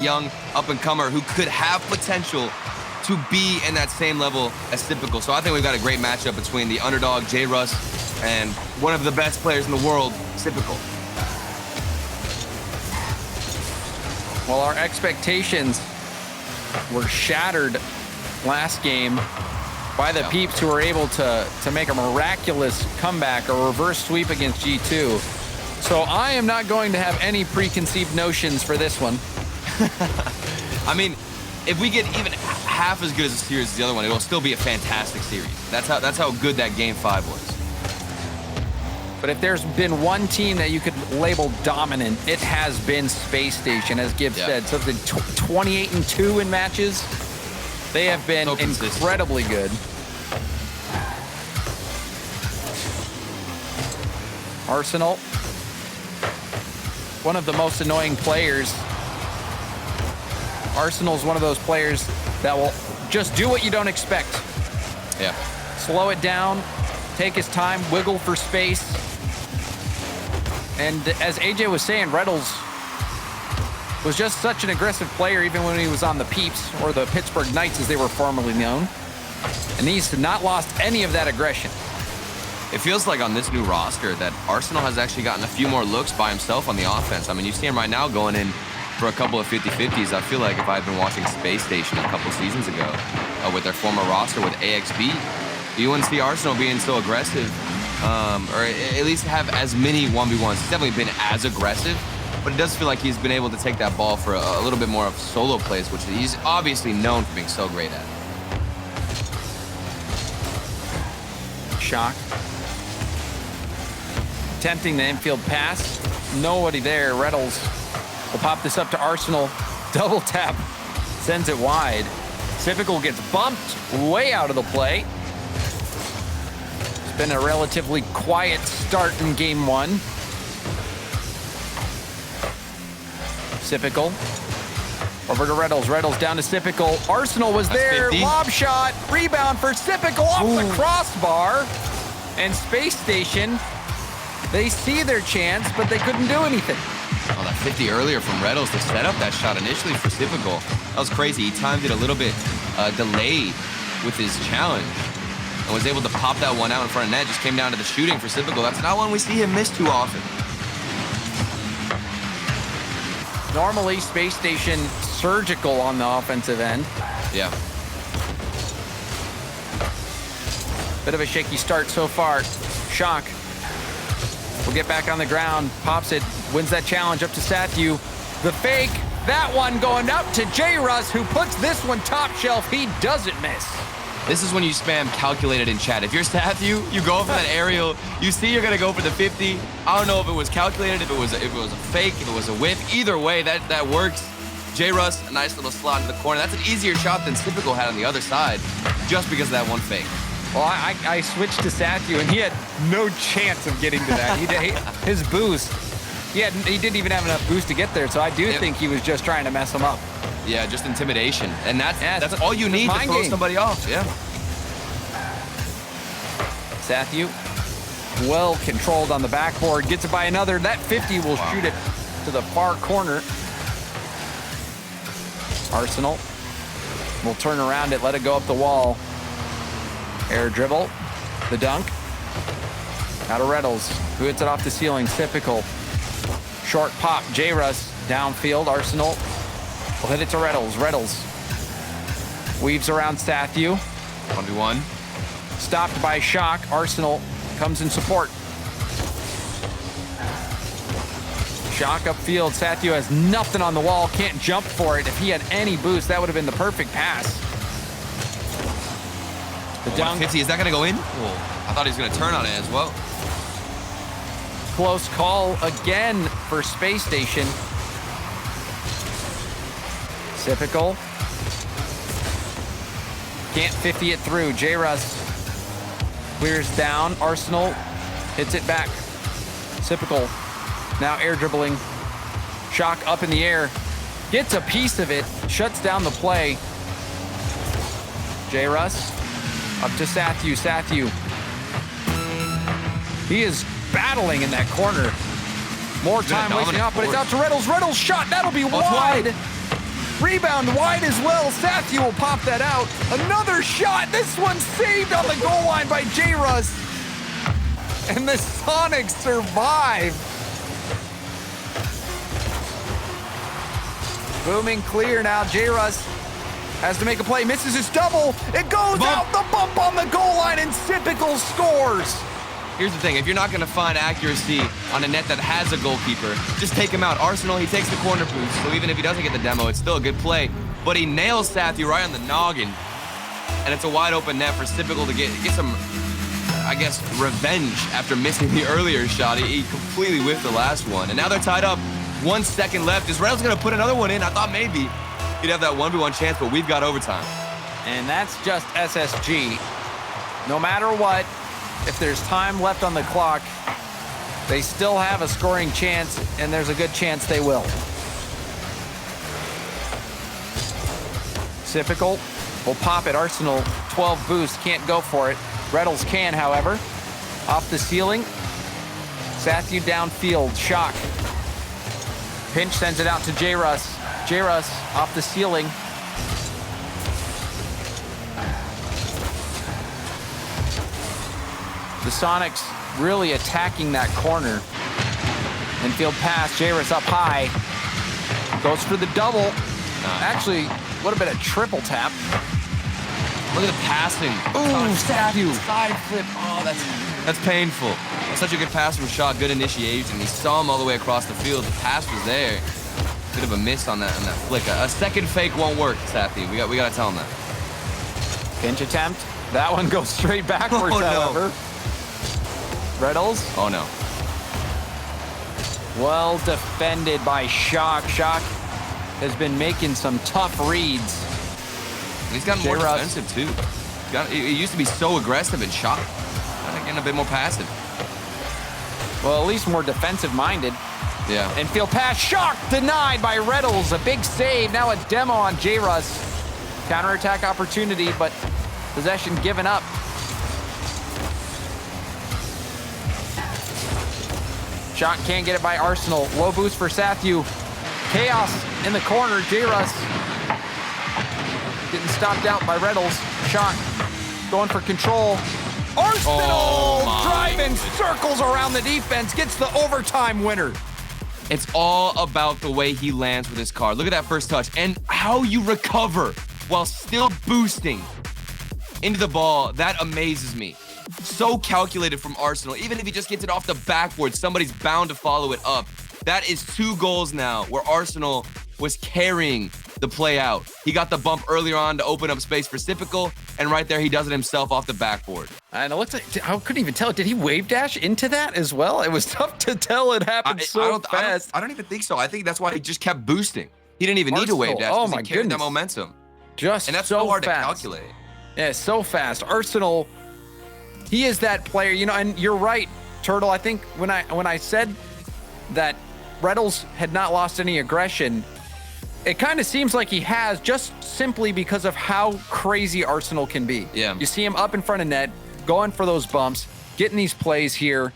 young up-and-comer who could have potential to be in that same level as Typical. So I think we've got a great matchup between the underdog, J. Russ, and one of the best players in the world, Typical. Well, our expectations were shattered last game by the Peeps, who were able to make a miraculous comeback, a reverse sweep against G2. So I am not going to have any preconceived notions for this one. I mean, if we get even half as good as a series as the other one, it'll still be a fantastic series. That's how good that Game 5 was. But if there's been one team that you could label dominant, it has been Space Station, as Gibbs said. So the 28-2 in matches. They have been incredibly good. Arsenal, one of the most annoying players. Arsenal's one of those players that will just do what you don't expect. Yeah. Slow it down, take his time, wiggle for space. And as AJ was saying, Reynolds was just such an aggressive player even when he was on the Peeps, or the Pittsburgh Knights as they were formerly known. And he's not lost any of that aggression. It feels like on this new roster that Arsenal has actually gotten a few more looks by himself on the offense. I mean, you see him right now going in for a couple of 50-50s. I feel like if I'd been watching Space Station a couple seasons ago with their former roster with AXB, you wouldn't see Arsenal being so aggressive, or at least have as many 1v1s. He's definitely been as aggressive, but it does feel like he's been able to take that ball for a little bit more of solo plays, which he's obviously known for being so great at. Shock. Attempting the infield pass. Nobody there. Reynolds will pop this up to Arsenal. Double tap. Sends it wide. Typical gets bumped way out of the play. It's been a relatively quiet start in game one. Typical. Over to Reynolds. Reynolds down to Typical. Arsenal was there. 50. Lob shot. Rebound for Typical off the crossbar. And Space Station, they see their chance, but they couldn't do anything. Oh, that 50 earlier from Reynolds to set up that shot initially for Typical. That was crazy. He timed it a little bit delayed with his challenge and was able to pop that one out in front of net. Just came down to the shooting for Typical. That's not one we see him miss too often. Normally, Space Station surgical on the offensive end. Yeah. Bit of a shaky start so far. Shock will get back on the ground, pops it, wins that challenge up to Sathu. The fake, that one going up to J. Russ, who puts this one top shelf. He doesn't miss. This is when you spam calculated in chat. If you're Sathu, you go for that aerial. You see you're gonna go for the 50. I don't know if it was calculated, if it was a fake, if it was a whip. Either way, that works. J. Russ, a nice little slot in the corner. That's an easier shot than Typical had on the other side, just because of that one fake. Well, I switched to Sathu, and he had no chance of getting to that. His boost, he didn't even have enough boost to get there, so I do think he was just trying to mess him up. Yeah, just intimidation. And that's all you need to throw somebody off. Yeah. Sathu, well controlled on the backboard, gets it by another. That 50 will shoot it to the far corner. Arsenal will turn around it, let it go up the wall. Air dribble, the dunk. Out of Reynolds, who hits it off the ceiling. Typical. Short pop, J. Russ downfield. Arsenal will hit it to Reynolds. Reynolds weaves around Sathu. 1v1. Stopped by Shock. Arsenal comes in support. Shock upfield. Sathu has nothing on the wall, can't jump for it. If he had any boost, that would have been the perfect pass. The dunk. 150, is that gonna go in? Oh, I thought he was gonna turn on it as well. Close call again for Space Station. Typical. Can't 50 it through. J. Russ clears down. Arsenal hits it back. Typical. Now air dribbling. Shock up in the air. Gets a piece of it. Shuts down the play. J. Russ up to Sathu. Sathu. He is battling in that corner. More time wasting off, but it's out to Reynolds. Reynolds shot. That'll be wide. Rebound wide as well. Sathu will pop that out. Another shot. This one saved on the goal line by J-Russ. And the Sonics survive. Booming clear now. J-Russ has to make a play. Misses his double. It goes out. The bump on the goal line, and Typical scores. Here's the thing, if you're not gonna find accuracy on a net that has a goalkeeper, just take him out. Arsenal, he takes the corner boost, so even if he doesn't get the demo, it's still a good play. But he nails Sathu right on the noggin, and it's a wide open net for Typical to get some, I guess, revenge after missing the earlier shot. He completely whiffed the last one, and now they're tied up. 1 second left. Is Reynolds gonna put another one in? I thought maybe he'd have that 1v1 chance, but we've got overtime. And that's just SSG. No matter what, if there's time left on the clock, they still have a scoring chance, and there's a good chance they will. Typical will pop it. Arsenal 12 boost, can't go for it. Reynolds can, however. Off the ceiling. Sathu downfield, shock. Pinch sends it out to J-Russ. J-Russ off the ceiling. The Sonics really attacking that corner. Infield pass, J-Russ up high. Goes for the double. Actually, would have been a triple tap. Look at the passing. Ooh, Sathu. Side flip. Oh, that's painful. Such a good pass from Shot, good initiation. He saw him all the way across the field. The pass was there. Bit of a miss on that flick. A second fake won't work, Sathu. We gotta tell him that. Pinch attempt. That one goes straight backwards, however. No. Reynolds. Oh, no. Well defended by Shock. Shock has been making some tough reads. And he's gotten more defensive, too. He used to be so aggressive and Shock. Getting a bit more passive. Well, at least more defensive-minded. Yeah. Infield pass. Shock denied by Reynolds. A big save. Now a demo on J-Russ. Counterattack opportunity, but possession given up. Shot can't get it by Arsenal. Low boost for Sathu. Chaos in the corner. J-Russ getting stopped out by Reynolds. Shot going for control. Arsenal driving circles around the defense. Gets the overtime winner. It's all about the way he lands with his car. Look at that first touch and how you recover while still boosting into the ball. That amazes me. So calculated from Arsenal. Even if he just gets it off the backboard, somebody's bound to follow it up. That is 2 goals now where Arsenal was carrying the play out. He got the bump earlier on to open up space for Typical, and right there he does it himself off the backboard. And it looks like, I couldn't even tell. Did he wave dash into that as well? It was tough to tell. It happened so fast. I don't even think so. I think that's why he just kept boosting. He didn't even need to wave dash. Oh my he carried goodness. that momentum. And that's so hard fast to calculate. Yeah, so fast. Arsenal, he is that player, you know, and you're right, Turtle. I think when I said that Reynolds had not lost any aggression, it kind of seems like he has, just simply because of how crazy Arsenal can be. Yeah. You see him up in front of net, going for those bumps, getting these plays here.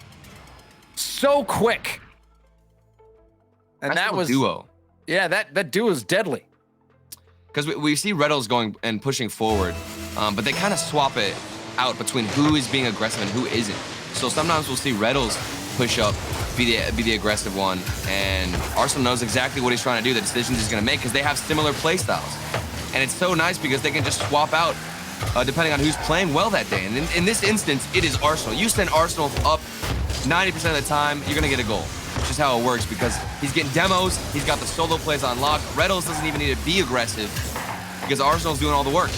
So quick. And That's that was duo. Yeah, that duo is deadly. Because we see Reynolds going and pushing forward, but they kind of swap it out between who is being aggressive and who isn't. So sometimes we'll see Reynolds push up, be the aggressive one, and Arsenal knows exactly what he's trying to do, the decisions he's going to make, because they have similar play styles. And it's so nice because they can just swap out depending on who's playing well that day. And in this instance, it is Arsenal. You send Arsenal up 90% of the time, you're going to get a goal. It's just how it works, because he's getting demos, he's got the solo plays on lock. Reynolds doesn't even need to be aggressive because Arsenal's doing all the work.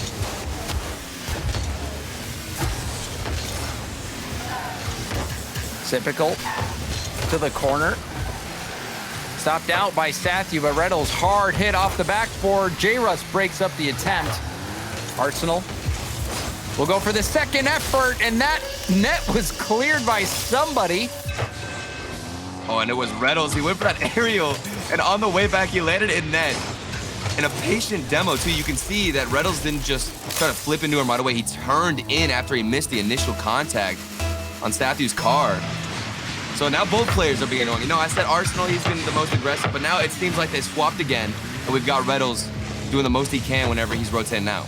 Typical to the corner. Stopped out by Sathu, but Reynolds hard hit off the backboard. J-Russ breaks up the attempt. Arsenal will go for the second effort, and that net was cleared by somebody. Oh, and it was Reynolds. He went for that aerial, and on the way back, he landed in net. And a patient demo, too. You can see that Reynolds didn't just try to flip into him right away. He turned in after he missed the initial contact on Sathu's car. So now both players are being annoying. You know, I said Arsenal, he's been the most aggressive, but now it seems like they swapped again, and we've got Reynolds doing the most he can whenever he's rotating out.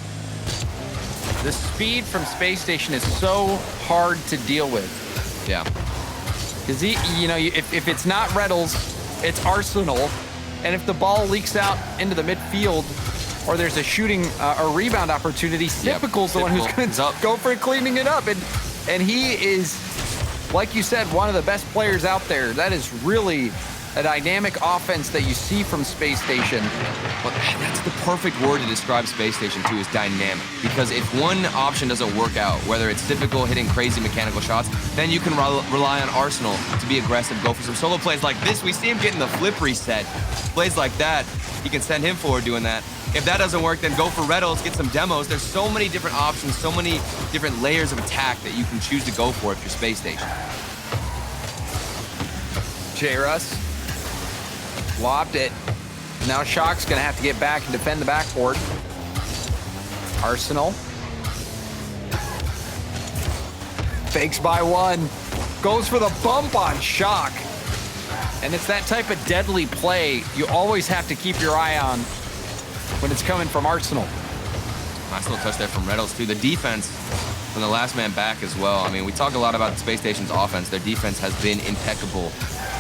The speed from Space Station is so hard to deal with. Yeah. Because if it's not Reynolds, it's Arsenal. And if the ball leaks out into the midfield or there's a shooting or rebound opportunity, Typical's the one who's going to go for cleaning it up. And he is, like you said, one of the best players out there. That is really a dynamic offense that you see from Space Station. Well, that's the perfect word to describe Space Station too, is dynamic. Because if one option doesn't work out, whether it's Typical hitting crazy mechanical shots, then you can rely on Arsenal to be aggressive, go for some solo plays like this. We see him getting the flip reset. Plays like that, you can send him forward doing that. If that doesn't work, then go for Reynolds, get some demos. There's so many different options, so many different layers of attack that you can choose to go for if you're Space Station. J-Russ lobbed it. Now Shock's gonna have to get back and defend the backboard. Arsenal fakes by one, goes for the bump on Shock. And it's that type of deadly play you always have to keep your eye on when it's coming from Arsenal. Nice little touch there from Reynolds too. The defense from the last man back as well. I mean, we talk a lot about Space Station's offense. Their defense has been impeccable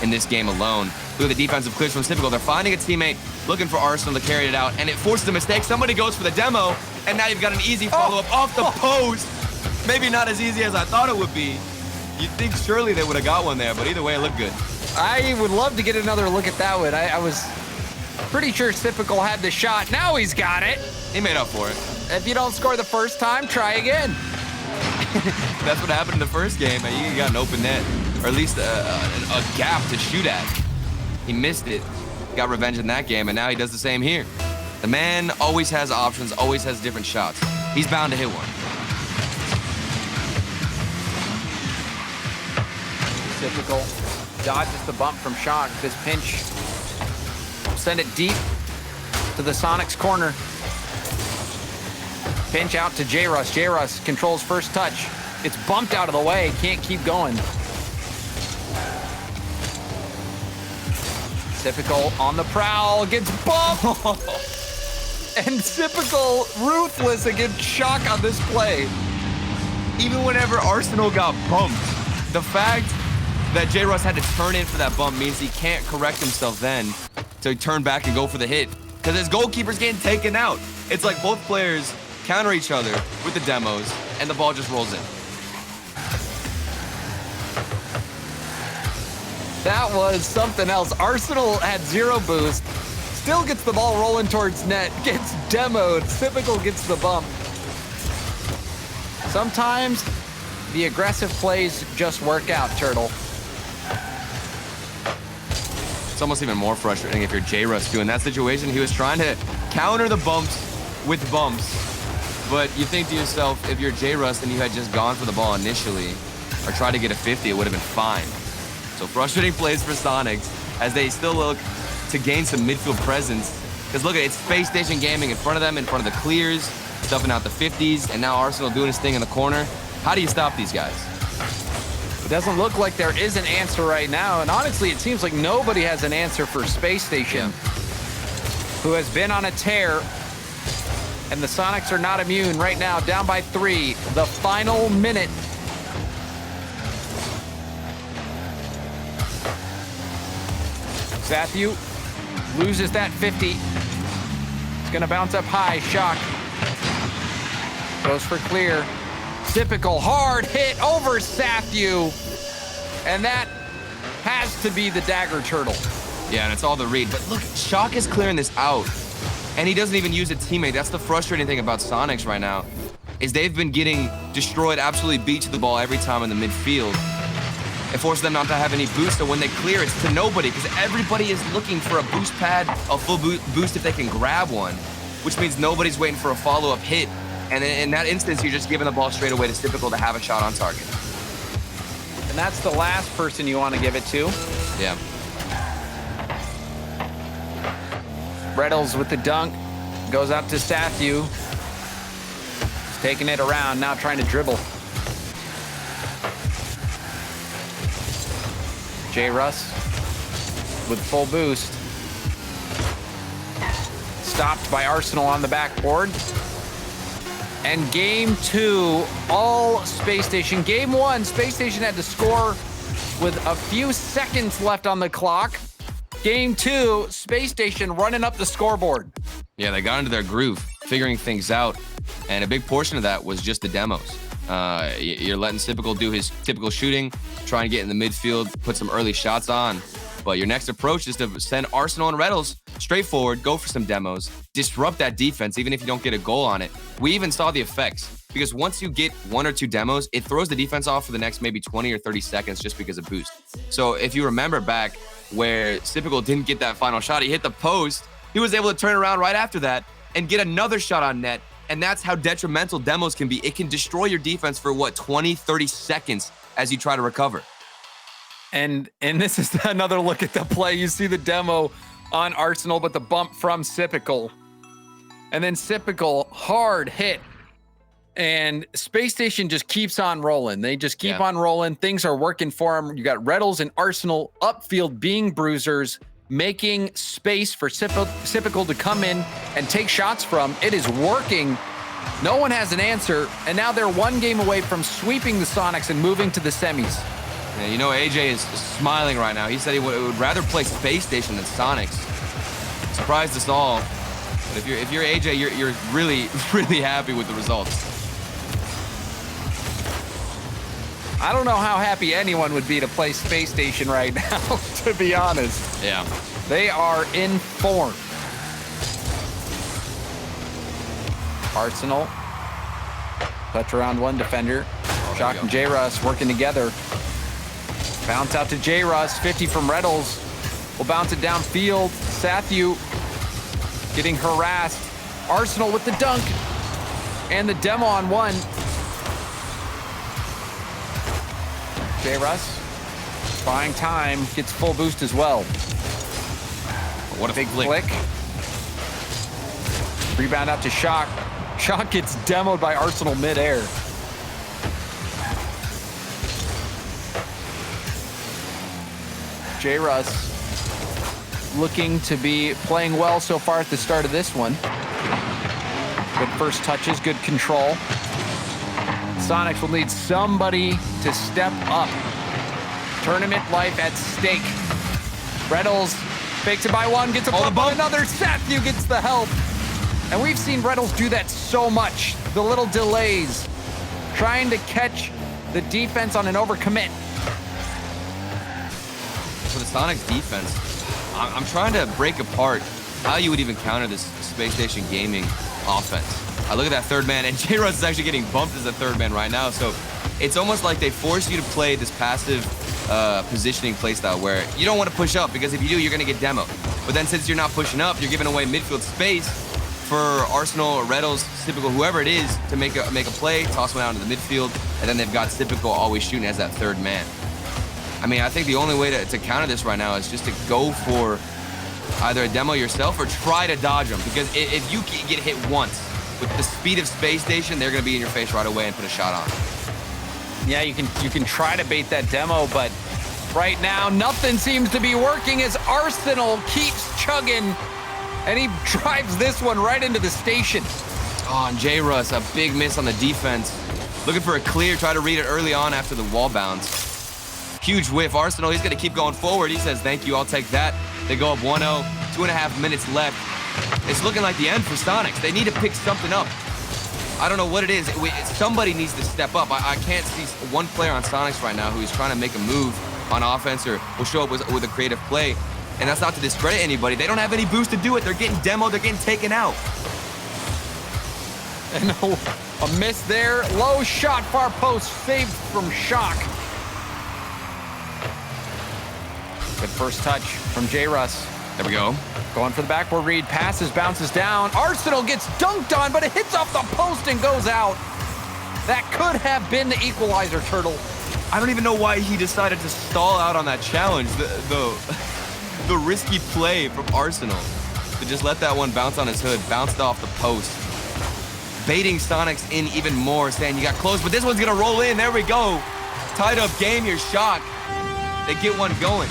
in this game alone. Look at the defensive clears from Typical. They're finding a teammate, looking for Arsenal to carry it out, and it forces a mistake. Somebody goes for the demo, and now you've got an easy follow-up off the post. Maybe not as easy as I thought it would be. You'd think surely they would have got one there, but either way, it looked good. I would love to get another look at that one. I was pretty sure Typical had the shot. Now he's got it. He made up for it. If you don't score the first time, try again. That's what happened in the first game, and you got an open net, or at least a gap to shoot at. He missed it, got revenge in that game, and now he does the same here. The man always has options, always has different shots. He's bound to hit one. Typical dodges the bump from Shock. This pinch, send it deep to the Sonics corner. Pinch out to J-Russ. J-Russ controls first touch. It's bumped out of the way, can't keep going. Typical on the prowl, gets bumped. And Typical ruthless against Shock on this play. Even whenever Arsenal got bumped, the fact that J-Russ had to turn in for that bump means he can't correct himself then to turn back and go for the hit. Because his goalkeeper's getting taken out. It's like both players counter each other with the demos, and the ball just rolls in. That was something else. Arsenal had 0 boost, still gets the ball rolling towards net, gets demoed, Typical gets the bump. Sometimes the aggressive plays just work out, Turtle. It's almost even more frustrating if you're J-Russ too. In that situation, he was trying to counter the bumps with bumps. But you think to yourself, if you're J-Russ and you had just gone for the ball initially or tried to get a 50, it would have been fine. So frustrating plays for Sonics as they still look to gain some midfield presence. Because look, it's Space Station Gaming in front of them, in front of the clears, stuffing out the 50s, and now Arsenal doing his thing in the corner. How do you stop these guys? It doesn't look like there is an answer right now. And honestly, it seems like nobody has an answer for Space Station, who has been on a tear. And the Sonics are not immune right now, down by 3. The final minute. Matthew loses that 50. It's gonna bounce up high, Shock. Goes for clear. Typical hard hit over Matthew. And that has to be the dagger turtle. Yeah, and it's all the read. But look, Shock is clearing this out. And he doesn't even use a teammate. That's the frustrating thing about Sonics right now, is they've been getting destroyed, absolutely beat to the ball every time in the midfield. It forces them not to have any boost, so when they clear, it's to nobody, because everybody is looking for a boost pad, a full boost if they can grab one, which means nobody's waiting for a follow-up hit. And in that instance, you're just giving the ball straight away to Typical to have a shot on target. And that's the last person you want to give it to. Yeah. Reynolds with the dunk, goes out to Matthew. He's taking it around, now trying to dribble. J-Russ with full boost. stopped by Arsenal on the backboard. And game 2, all Space Station. Game 1, Space Station had to score with a few seconds left on the clock. Game 2, Space Station running up the scoreboard. Yeah, they got into their groove, figuring things out, and a big portion of that was just the demos. You're letting Typical do his typical shooting, try and get in the midfield, put some early shots on. But your next approach is to send Arsenal and Reddles straight forward, go for some demos, disrupt that defense, even if you don't get a goal on it. We even saw the effects, because once you get 1 or 2 demos, it throws the defense off for the next maybe 20 or 30 seconds just because of boost. So if you remember back where Typical didn't get that final shot, he hit the post, he was able to turn around right after that and get another shot on net. And that's how detrimental demos can be. It can destroy your defense for, 20, 30 seconds as you try to recover. And this is another look at the play. You see the demo on Arsenal, but the bump from Typical. And then Typical, hard hit. And Space Station just keeps on rolling. They just keep on rolling. Things are working for them. You got Reddles and Arsenal upfield being bruisers, making space for Typical to come in and take shots from. It is working. No one has an answer. And now they're 1 game away from sweeping the Sonics and moving to the semis. Yeah, you know, AJ is smiling right now. He said he would rather play Space Station than Sonics. Surprised us all. But if you're AJ, you're really, really happy with the results. I don't know how happy anyone would be to play Space Station right now, to be honest. Yeah. They are in form. Arsenal. Touch around 1 defender. Shock and J-Russ working together. Bounce out to J-Russ. 50 from Reddles. Will bounce it downfield. Sathu getting harassed. Arsenal with the dunk. And the demo on 1. J-Russ buying time. Gets full boost as well. What a big flick. Rebound out to Shock. Shock gets demoed by Arsenal midair. J-Russ looking to be playing well so far at the start of this one. Good first touches, good control. Sonics will need somebody to step up. Tournament life at stake. Reddles fakes it by 1, gets a bump on another. Sathu gets the help. And we've seen Reddles do that so much. The little delays. Trying to catch the defense on an overcommit. For the Sonics defense, I'm trying to break apart how you would even counter this Space Station gaming offense. I look at that third man, and J-Russ is actually getting bumped as a third man right now. So it's almost like they force you to play this passive positioning playstyle where you don't want to push up, because if you do, you're going to get demoed. But then since you're not pushing up, you're giving away midfield space for Arsenal or Reddles, Typical, whoever it is, to make a play, toss one out into the midfield, and then they've got Typical always shooting as that third man. I mean, I think the only way to counter this right now is just to go for either a demo yourself or try to dodge them, because if you get hit once with the speed of Space Station, they're going to be in your face right away and put a shot on. Yeah, you can try to bait that demo, but right now nothing seems to be working as Arsenal keeps chugging, and he drives this one right into the station. Oh, and J-Russ, a big miss on the defense. Looking for a clear, try to read it early on after the wall bounce. Huge whiff. Arsenal, he's going to keep going forward. He says, thank you, I'll take that. They go up 1-0, 2.5 minutes left. It's looking like the end for Sonics. They need to pick something up. I don't know what it is. Somebody needs to step up. I can't see one player on Sonics right now who's trying to make a move on offense or will show up with a creative play. And that's not to discredit anybody. They don't have any boost to do it. They're getting demoed. They're getting taken out. And a miss there. Low shot, far post, saved from Shock. Good first touch from J-Russ. There we go. Going for the backboard read, passes, bounces down. Arsenal gets dunked on, but it hits off the post and goes out. That could have been the equalizer, Turtle. I don't even know why he decided to stall out on that challenge. The risky play from Arsenal to just let that one bounce on his hood, bounced off the post. Baiting Sonics in even more, saying you got close, but this one's gonna roll in. There we go. Tied up game, here's Shock. They get one going.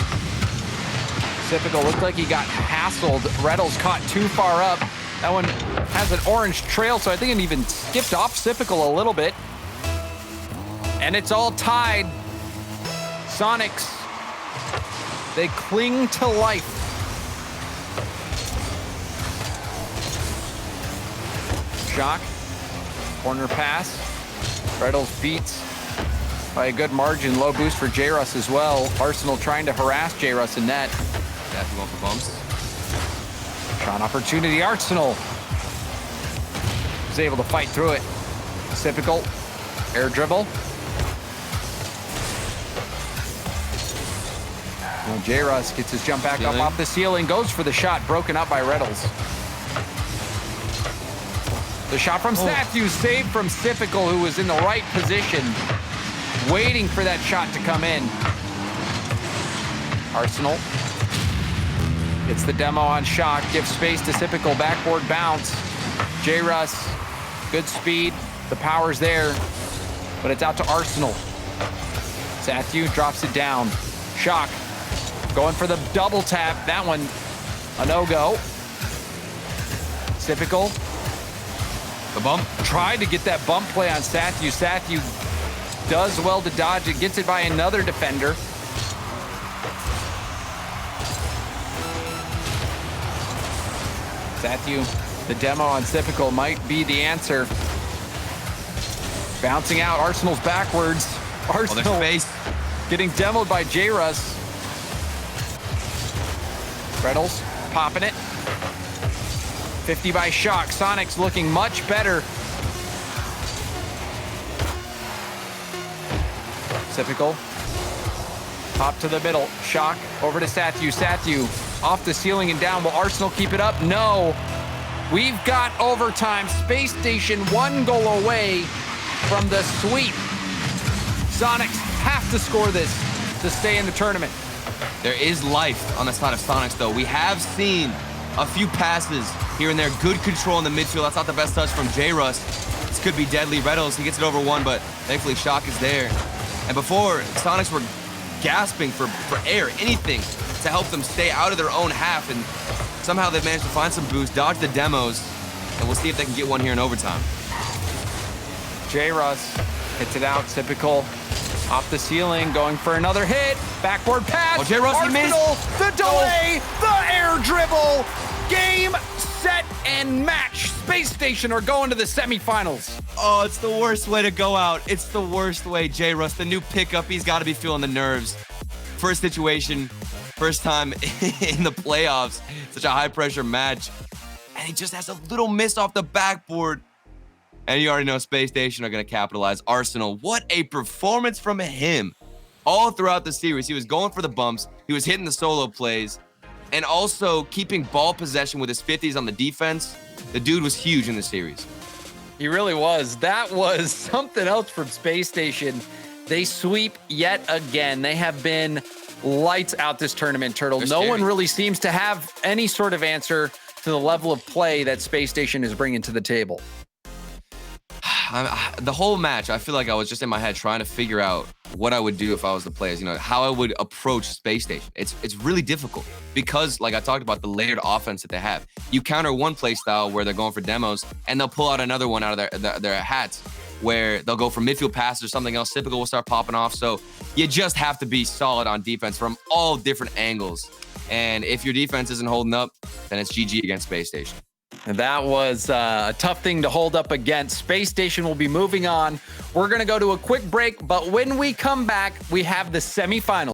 Typical looked like he got hassled. Reddles caught too far up. That one has an orange trail, so I think it even skipped off Sypical a little bit. And it's all tied. Soniqs, they cling to life. Shock, corner pass. Reynolds beats by a good margin. Low boost for J-Russ as well. Arsenal trying to harass J-Russ in net. That's going for bumps. Shot opportunity, Arsenal. Was able to fight through it. Sypical, air dribble. Well, J-Russ gets his jump back up off the ceiling, goes for the shot, broken up by Reynolds. The shot from Satthew, saved from Sypical, who was in the right position, waiting for that shot to come in. Arsenal gets the demo on Shock, gives space to Sypical, backboard bounce. J-Russ, good speed, the power's there, but it's out to Arsenal. Satthew drops it down. Shock going for the double tap. That one, a no-go. Sypical. The bump. Tried to get that bump play on Satthew. Satthew does well to dodge it, gets it by another defender. Satthew, the demo on Sypical might be the answer. Bouncing out, Arsenal's backwards. Arsenal getting demoed by J-Russ. Reynolds popping it. 50 by Shock. Soniqs looking much better. Sypical. Pop to the middle. Shock over to Satthew. Satthew off the ceiling and down. Will Arsenal keep it up? No. We've got overtime. Space Station 1 goal away from the sweep. Soniqs have to score this to stay in the tournament. There is life on the side of Soniqs, though. We have seen a few passes here and there. Good control in the midfield. That's not the best touch from J-Russ. This could be deadly. Reynolds, he gets it over one, but thankfully Shock is there. And before, Soniqs were gasping for air, anything to help them stay out of their own half, and somehow they've managed to find some boost, dodge the demos, and we'll see if they can get one here in overtime. J-Russ hits it out. Sypical off the ceiling, going for another hit. Backboard pass. Oh, J-Russ, he missed. The delay, the air dribble. Game, set, and match. Space Station are going to the semifinals. Oh, it's the worst way to go out. It's the worst way. J-Russ, the new pickup, he's got to be feeling the nerves. First situation, first time in the playoffs. Such a high-pressure match. And he just has a little miss off the backboard. And you already know Space Station are going to capitalize. Arsenal, what a performance from him. All throughout the series, he was going for the bumps. He was hitting the solo plays. And also keeping ball possession with his 50s on the defense. The dude was huge in the series. He really was. That was something else from Space Station. They sweep yet again. They have been lights out this tournament, Turtle. No one really seems to have any sort of answer to the level of play that Space Station is bringing to the table. The whole match, I feel like I was just in my head trying to figure out what I would do if I was the players, how I would approach Space Station. It's really difficult because, like I talked about, the layered offense that they have. You counter one play style where they're going for demos, and they'll pull out another one out of their hats where they'll go for midfield passes or something else. Typical will start popping off. So you just have to be solid on defense from all different angles. And if your defense isn't holding up, then it's GG against Space Station. And that was a tough thing to hold up against. Space Station will be moving on. We're going to go to a quick break, but when we come back, we have the semifinals.